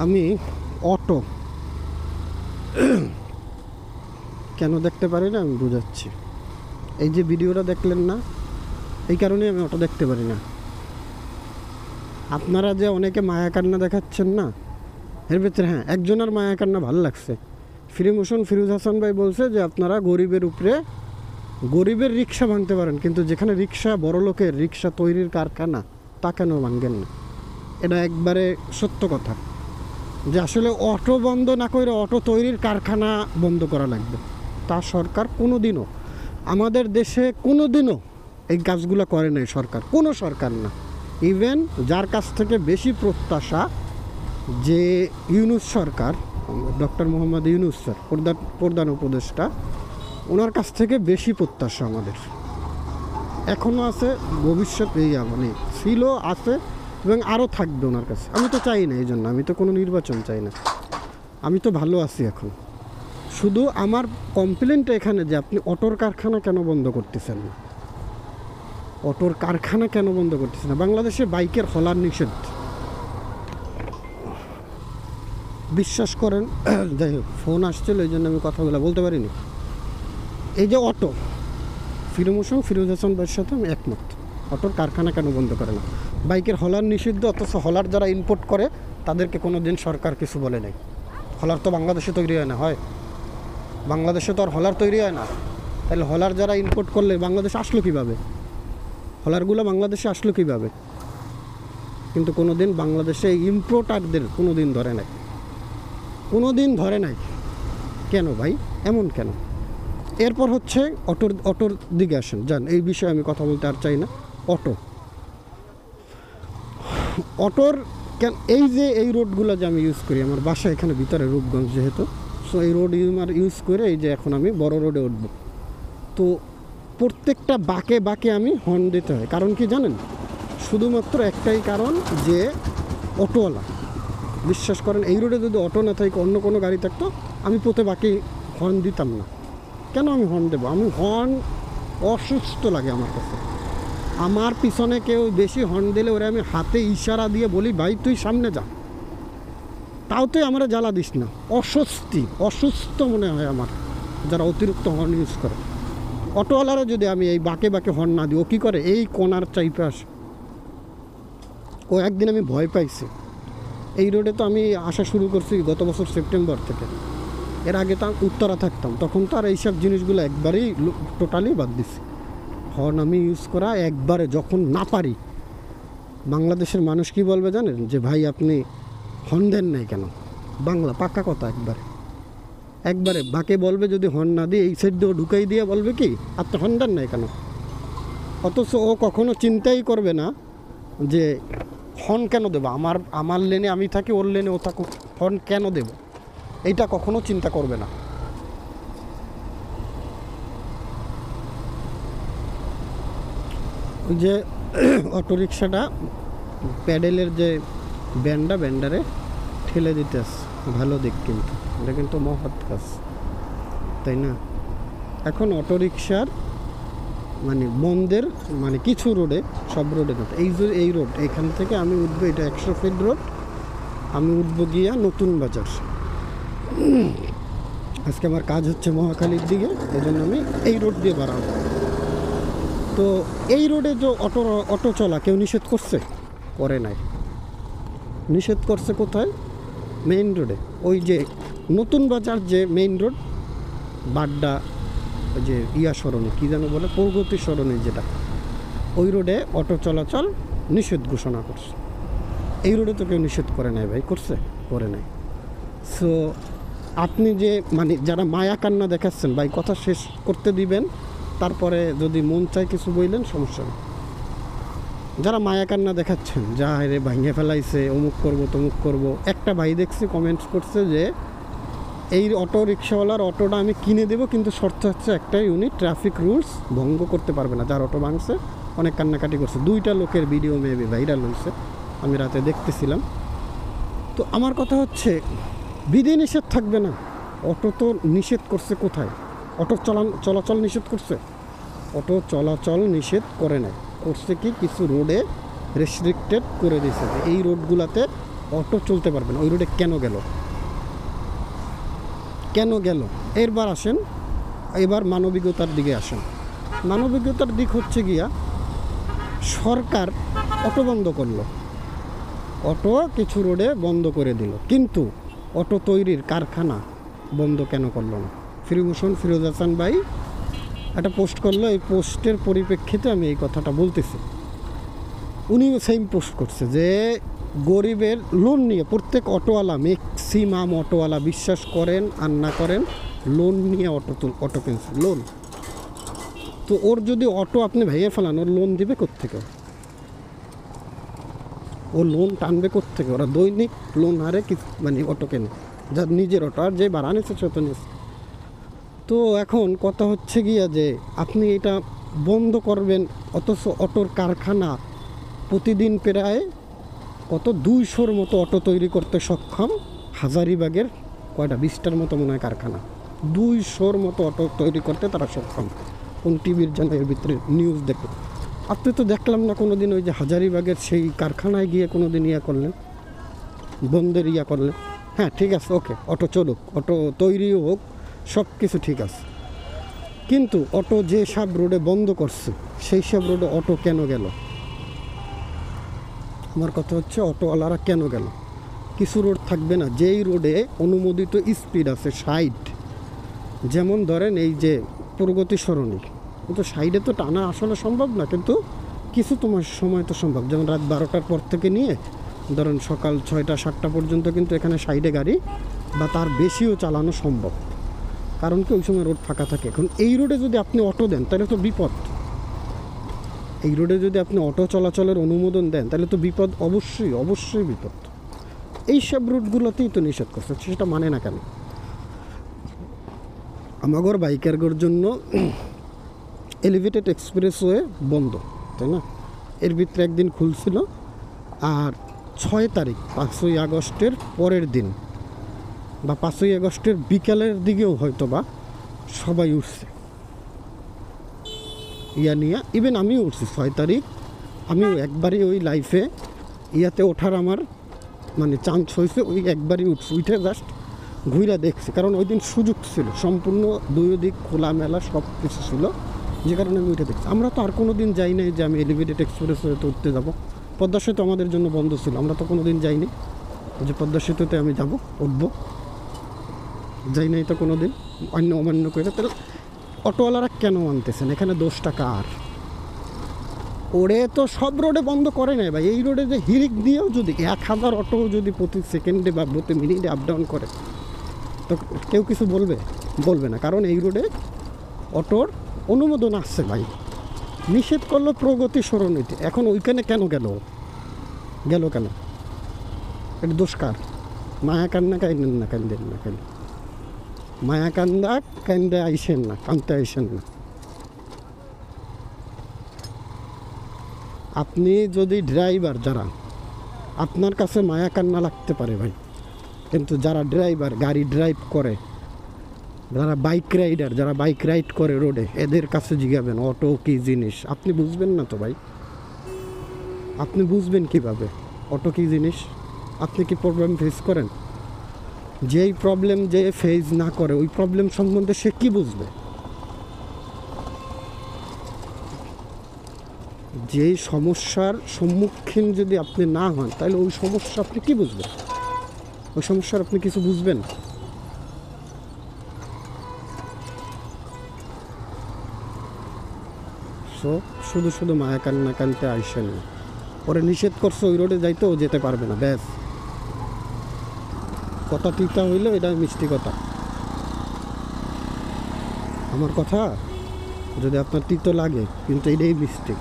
আমি অটো কেন দেখতে পারি না আমি বুঝাচ্ছি। এই যে ভিডিওটা দেখলেন না, এই কারণে আমি অটো দেখতে পারি না। আপনারা যে অনেকে মায়া কান্না দেখাচ্ছেন না, এর ভিতরে হ্যাঁ একজনের মায়া কান্না ভালো লাগছে। ফ্রিমোশন ফিরোজ হাসান ভাই বলছে যে আপনারা গরিবের উপরে গরিবের রিক্সা ভাঙতে পারেন, কিন্তু যেখানে রিক্সা বড় লোকের রিক্সা তৈরির কারখানা, তা কেন ভাঙেন না? এটা একবারে সত্য কথা যে আসলে অটো বন্ধ না করে অটো তৈরির কারখানা বন্ধ করা লাগবে। তা সরকার কোনো দিনও আমাদের দেশে কোনো দিনও এই কাজগুলো করে নাই সরকার, কোনো সরকার না। ইভেন যার কাছ থেকে বেশি প্রত্যাশা যে ইউনূস সরকার, ডক্টর মোহাম্মদ ইউনূস স্যার প্রধান উপদেষ্টা, ওনার কাছ থেকে বেশি প্রত্যাশা আমাদের এখনও আছে, ভবিষ্যতে মানে ছিল, আছে এবং আরও থাকবে ওনার কাছে। আমি তো চাই না, এই জন্য আমি তো কোনো নির্বাচন চাই না, আমি তো ভালো আছি এখন। শুধু আমার কমপ্লেনটা এখানে যে আপনি অটোর কারখানা কেন বন্ধ করতেছেন না, অটোর কারখানা কেন বন্ধ করতেছেন না? বাংলাদেশে বাইকের হলার নিষেধ, বিশ্বাস করেন। যাই হোক, ফোন আসছিল এই জন্য আমি কথাগুলো বলতে পারিনি। এই যে অটো, ফিরোমোশন ফিরোজ হাসান ভাইয়ের সাথে আমি একমত। অটোর কারখানা কেন বন্ধ করে না? বাইকের হলার নিষিদ্ধ, অথচ হলার যারা ইম্পোর্ট করে তাদেরকে কোনো দিন সরকার কিছু বলে নাই। হলার তো বাংলাদেশে তৈরি হয় না, হয় বাংলাদেশে তো আর হলার তৈরি হয় না। তাহলে হলার যারা ইম্পোর্ট করলে বাংলাদেশে আসলো কীভাবে? হলারগুলো বাংলাদেশে আসলো কীভাবে? কিন্তু কোনো দিন বাংলাদেশে ইম্পোর্টারদের কোনো দিন ধরে নাই, কোনো দিন ধরে নাই। কেন ভাই, এমন কেন? এরপর হচ্ছে অটোর দিকে আসেন, যান, এই বিষয়ে আমি কথা বলতে আর চাই না। অটোর কেন এই যে এই রোডগুলো যে আমি ইউজ করি, আমার বাসা এখানে ভিতরে রূপগঞ্জ যেহেতু, সো এই রোড ইউজ করে এই যে এখন আমি বড় রোডে উঠবো, তো প্রত্যেকটা বাঁকে বাঁকে আমি হর্ন দিতে হয়। কারণ কি জানেন? শুধুমাত্র একটাই কারণ যে অটোওয়ালা, বিশ্বাস করেন এই রোডে যদি অটো না থাকে, অন্য কোনো গাড়ি থাকতো, আমি প্রতি বাকি হর্ন দিতাম না। কেন আমি হর্ন দেবো? আমি হর্ন অসুস্থ লাগে আমার কাছে। আমার পিছনে কেউ বেশি হর্ন দিলে ওরা আমি হাতে ইশারা দিয়ে বলি, ভাই তুই সামনে যা, তাও তুই আমরা জ্বালা দিস না। অসুস্থ মনে হয় আমার যারা অতিরিক্ত হর্ন ইউজ করে। অটোওয়ালারা যদি আমি এই বাঁকে বাঁকে হর্ন না দিই, ও কী করে, এই কোনার চাইপে আসে। ও একদিন আমি ভয় পাইছি। এই রোডে তো আমি আসা শুরু করছি গত বছর সেপ্টেম্বর থেকে। এর আগে তো উত্তরা থাকতাম, তখন তো আর এইসব জিনিসগুলো একবারেই টোটালি বাদ দিছি। হর্ন আমি ইউজ করা একবারে যখন না পারি। বাংলাদেশের মানুষ কি বলবে জানেন? যে ভাই আপনি হর্ন দেন নাই কেন? বাংলা পাক্কা কথা, একবারে বাকে বলবে যদি হর্ন না দিয়ে এই সাইড দিয়ে ঢুকাই দিয়ে বলবে কি আপনি হর্ন দেন নাই কেন? অথচ ও কখনো চিন্তাই করবে না যে হর্ন কেন দেবো, আমার লেনে আমি থাকি, ওর লেনে ও থাকুক, হর্ন কেন দেব, এইটা কখনো চিন্তা করবে না। ওই যে অটোরিকশাটা প্যাডেলের যে ব্যান্ডারে ঠেলে দিতে আসছে, ভালো দিক, কিন্তু এটা কিন্তু মহৎ কাজ, তাই না? এখন অটোরিকশার মানে বন্ধের মানে কিছু রোডে, সব রোডে না, এই রোড এখান থেকে আমি উঠবো, এটা 100 ফিট রোড, আমি উঠবো গিয়া নতুন বাজার। আজকে আমার কাজ হচ্ছে মহাখালীর দিকে, এই জন্য আমি এই রোড দিয়ে বাড়াবো। তো এই রোডে যে অটো চলা কেউ নিষেধ করছে? করে নাই। নিষেধ করছে কোথায়? মেইন রোডে। ওই যে নতুন বাজার যে মেইন রোড, বাড্ডা, ওই যে সরণি কী যেন বলে, প্রগতি সরণি যেটা, ওই রোডে অটো চলাচল নিষেধ ঘোষণা করছে। এই রোডে তো কেউ নিষেধ করে নাই ভাই, করছে? করে নাই। সো আপনি যে মানে যারা মায়া কান্না দেখাচ্ছেন, ভাই কথা শেষ করতে দিবেন, তারপরে যদি মন চায় কিছু বললেন, সমস্যা নেই। যারা মায়া কান্না দেখাচ্ছেন, যা রে ভাঙে ফেলাইছে, অমুক করবো তমুক করবো, একটা ভাই দেখছি কমেন্টস করছে যে এই অটো রিক্সাওয়ালার অটোটা আমি কিনে দেবো, কিন্তু শর্ত হচ্ছে একটাই, উনি ট্রাফিক রুলস ভঙ্গ করতে পারবে না। যার অটো ভাঙছে অনেক কান্নাকাটি করছে, 2টা লোকের ভিডিও মেবি ভাইরাল হয়েছে, আমি রাতে দেখতেছিলাম। তো আমার কথা হচ্ছে বিধি নিষেধ থাকবে না? অটো তো নিষেধ করছে কোথায়? অটো চলাচল নিষেধ করছে? অটো চলাচল নিষেধ করে নাই, করছে কি কিছু রোডে রেস্ট্রিক্টেড করে দিয়েছে যে এই রোডগুলোতে অটো চলতে পারবে না। ওই রোডে কেন গেল? এরবার আসেন, এবার মানবিকতার দিকে আসেন। মানবিকতার দিক হচ্ছে গিয়া সরকার অটো বন্ধ করলো, অটো কিছু রোডে বন্ধ করে দিল, কিন্তু অটো তৈরির কারখানা বন্ধ কেন করলো না? ফিরোজ হাসান ভাই একটা পোস্ট করলো, এই পোস্টের পরিপ্রেক্ষিতে আমি এই কথাটা বলতেছি। উনিও সেম পোস্ট করছে যে গরিবের লোন নিয়ে প্রত্যেক অটোওয়ালা, ম্যাক্সিমাম অটোওয়ালা, বিশ্বাস করেন আর না করেন, লোন নিয়ে অটো কিনছে, লোন। তো ওর যদি অটো আপনি ভেঙে ফেলান, ওর লোন দিবে কোত্থেকে? ও লোন টানবে কোত্থেকে? ওরা দৈনিক লোন হারে মানে অটো কেনে, যার নিজের অটো, আর যে ভাড়া নিচ্ছে সে তো নিচ্ছে। তো এখন কথা হচ্ছে গিয়া যে আপনি এটা বন্ধ করবেন, অথচ অটোর কারখানা প্রতিদিন প্রায় কত 200-র মতো অটো তৈরি করতে সক্ষম। হাজারিবাগের কয়টা 20টার মতো মনে হয় কারখানা, 200-র মতো অটো তৈরি করতে তারা সক্ষম। কোন টিভির যেন এর ভিতরে নিউজ দেখো, আপনি তো দেখলাম না কোনো দিন ওই যে হাজারিবাগের সেই কারখানায় গিয়ে কোনো দিন করলেন, বন্ধের করলেন। হ্যাঁ ঠিক আছে, ওকে, অটো চলুক, অটো তৈরিও হোক, সব কিছু ঠিক আছে, কিন্তু অটো যে সব রোডে বন্ধ করছে সেই সব রোডে অটো কেন গেল? আমার কথা হচ্ছে অটোওয়ালারা কেন গেল? কিছু রোড থাকবে না যেই রোডে অনুমোদিত স্পিড আছে 60, যেমন ধরেন এই যে প্রগতি সরণি, কিন্তু 60-এ তো টানা আসলে সম্ভব না, কিন্তু কিছু তোমার সময় তো সম্ভব, যেমন রাত 12টার পর থেকে নিয়ে ধরেন সকাল 6টা-7টা পর্যন্ত কিন্তু এখানে 60-এ গাড়ি বা তার বেশিও চালানো সম্ভব, কারণ কি ওই সময় রোড ফাঁকা থাকে। এখন এই রোডে যদি আপনি অটো দেন তাহলে তো বিপদ, এই রোডে যদি আপনি অটো চলাচলের অনুমোদন দেন তাহলে তো বিপদ, অবশ্যই বিপদ। এইসব রুটগুলোতেই তো নিষেধ করছে, সেটা মানে না কেন? আমাগর বাইকারদের জন্য এলিভেটেড এক্সপ্রেসওয়ে বন্ধ, তাই না? এর ভিতরে একদিন খুলছিল, আর 6 তারিখ 5ই আগস্টের পরের দিন বা 5ই আগস্টের বিকালের দিকেও হয়তো বা সবাই উঠছে নিয়ে, ইভেন আমিও উঠছি 6 তারিখ, আমিও একবারই ওই লাইফে ওঠার আমার মানে চান্স হয়েছে, ওই একবারই উঠে জাস্ট ঘুরে দেখছি, কারণ ওই দিন সুযোগ ছিল, সম্পূর্ণ দুই দিক খোলামেলা সব কিছু ছিল, যে কারণে আমি উঠে দেখছি। আমরা তো আর কোনো দিন যাই নাই যে আমি এলিভেটেড এক্সপ্রেসওয়েতে উঠতে যাবো, পদ্মা সেতু আমাদের জন্য বন্ধ ছিল, আমরা তো কোনো দিন যাইনি যে পদ্মা সেতুতে আমি যাব, উঠবো, যাই নাই তো কোনো দিন, অমান্য করে। তাহলে অটোওয়ালারা কেন আনতেছেন? এখানে দোষটা কার? ওরে তো সব রোডে বন্ধ করে নাই ভাই, এই রোডে যে হিরিক দিয়েও যদি 1000 অটো যদি প্রতি সেকেন্ডে বা প্রতি মিনিটে আপ ডাউন করে তো কেউ কিছু বলবে না, কারণ এই রোডে অটোর অনুমোদন আসছে ভাই। নিষেধ করলো প্রগতি সরণিতে, এখন ওইখানে কেন গেল কেন? এটা দোষ কার? মায়া কান্না কান্দেন না, মায়া কান্দে আইসেন না, কানতে আইসেন না। আপনি যদি ড্রাইভার, যারা আপনার কাছে মায়া কান্না লাগতে পারে ভাই, কিন্তু যারা ড্রাইভার, গাড়ি ড্রাইভ করে, যারা বাইক রাইডার, যারা বাইক রাইড করে রোডে, এদের কাছে জিজ্ঞাবেন অটো কী জিনিস। আপনি বুঝবেন না তো ভাই, আপনি বুঝবেন কিভাবে অটো কী জিনিস? আপনি কি প্রবলেম ফেস করেন? যেই প্রবলেম যে ফেস না করে ওই প্রবলেম সম্বন্ধে সে কি বুঝবে? যেই সমস্যার সম্মুখীন যদি আপনি না হন তাহলে ওই সমস্যা আপনি কি বুঝবেন? ওই সমস্যার আপনি কিছু বুঝবেন? সো শুধু মায়া কান্না কানতে আইসেন না। পরে নিষেধ করছে ওই রোডে যাইতেও যেতে পারবে না, ব্যাস। কথা তিতা হইলে এটা মিষ্টি কথা। আমার কথা যদি আপনার তিতো লাগে, কিন্তু এটাই মিষ্টি।